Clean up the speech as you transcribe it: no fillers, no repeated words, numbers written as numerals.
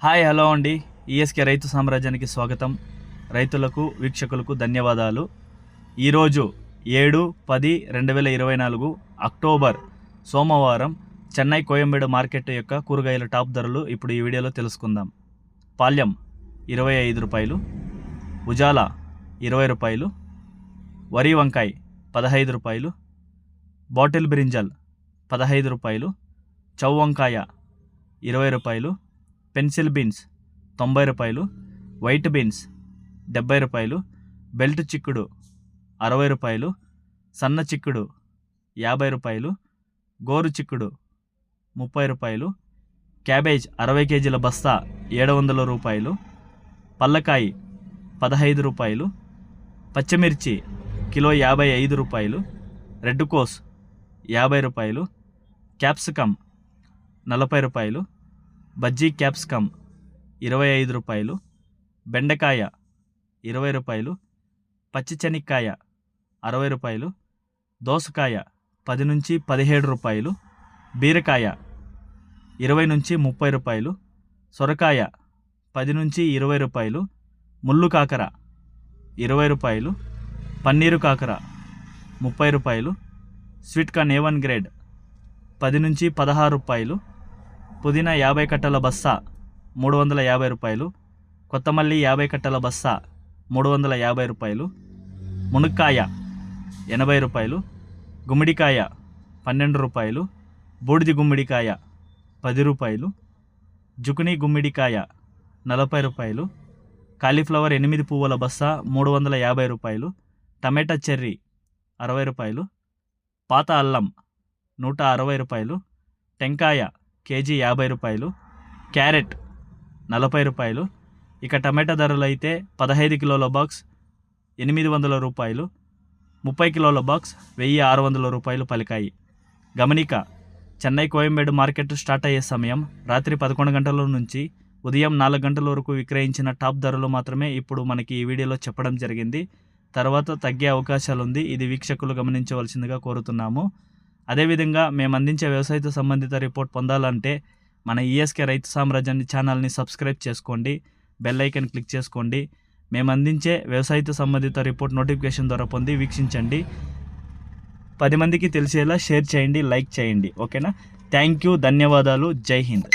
Hi hello అండి. ESK రైతు సామ్రాజ్యానికి స్వాగతం. రైతులకు వీక్షకులకు ధన్యవాదాలు. ఈరోజు 7-10-2024 అక్టోబర్ సోమవారం చెన్నై కోయంబేడు మార్కెట్ యొక్క కూరగాయల టాప్ ధరలు ఇప్పుడు ఈ వీడియోలో తెలుసుకుందాం. పాల్యం 25 రూపాయలు, ఉజాల 20 రూపాయలు, వరి వంకాయ 15 రూపాయలు, బాటిల్ బ్రింజల్ 15 రూపాయలు, చౌ వంకాయ 20 రూపాయలు, పెన్సిల్ బీన్స్ 90 రూపాయలు, వైట్ బీన్స్ 70 రూపాయలు, బెల్ట్ చిక్కుడు 60 రూపాయలు, సన్న చిక్కుడు 50 రూపాయలు, గోరు చిక్కుడు 30 రూపాయలు, క్యాబేజ్ 60 కేజీల బస్తా 700 రూపాయలు, పల్లకాయ 15 రూపాయలు, పచ్చిమిర్చి కిలో 55 రూపాయలు, రెడ్ కోస్ 50 రూపాయలు, క్యాప్సికమ్ 40 రూపాయలు, బజ్జీ క్యాప్సికమ్ 25 రూపాయలు, బెండకాయ 20 రూపాయలు, పచ్చి చెనిక్కాయ 60 రూపాయలు, దోసకాయ 10 నుంచి 17 రూపాయలు, బీరకాయ 20 నుంచి 30 రూపాయలు, సొరకాయ 10 నుంచి 20 రూపాయలు, ముళ్ళు కాకర 20 రూపాయలు, పన్నీరు కాకర 30 రూపాయలు, స్వీట్ కార్న్ A1 గ్రేడ్ 10 నుంచి 16 రూపాయలు, పుదీనా 50 కట్టల బస్తా 350 రూపాయలు, కొత్తమల్లి 50 కట్టల బస్తా 350 రూపాయలు, మునక్కాయ 80 రూపాయలు, గుమ్మడికాయ 12 రూపాయలు, బూడిది గుమ్మడికాయ 10 రూపాయలు, జుకునీ గుమ్మడికాయ 40 రూపాయలు, కాలీఫ్లవర్ 8 పువ్వుల బస్తా 350 రూపాయలు, టమాటా చెర్రీ 60 రూపాయలు, పాత అల్లం 160 రూపాయలు, టెంకాయ కేజీ 50 రూపాయలు, క్యారెట్ 40 రూపాయలు. ఇక టమాటా ధరలు అయితే 15 కిలోల బాక్స్ 800 రూపాయలు, 30 కిలోల బాక్స్ 1600 రూపాయలు పలికాయి. గమనిక, చెన్నై కోయంబేడు మార్కెట్ స్టార్ట్ అయ్యే సమయం రాత్రి 11 గంటల నుంచి ఉదయం 4 గంటల వరకు విక్రయించిన టాప్ ధరలు మాత్రమే ఇప్పుడు మనకి ఈ వీడియోలో చెప్పడం జరిగింది. తర్వాత తగ్గే అవకాశాలు ఉంది. ఇది వీక్షకులు గమనించవలసిందిగా కోరుతున్నాము. అదేవిధంగా మేము అందించే వ్యవసాయతో సంబంధిత రిపోర్ట్ పొందాలంటే మన ఈఎస్కే రైతు సామ్రాజ్యాన్ని ఛానల్ని సబ్స్క్రైబ్ చేసుకోండి, బెల్ ఐకాన్ క్లిక్ చేసుకోండి. మేము అందించే వ్యవసాయతో సంబంధిత రిపోర్ట్ నోటిఫికేషన్ ద్వారా పొంది వీక్షించండి. 10 మందికి తెలిసేలా షేర్ చేయండి, లైక్ చేయండి. ఓకేనా? థ్యాంక్ యూ, ధన్యవాదాలు, జై హింద్.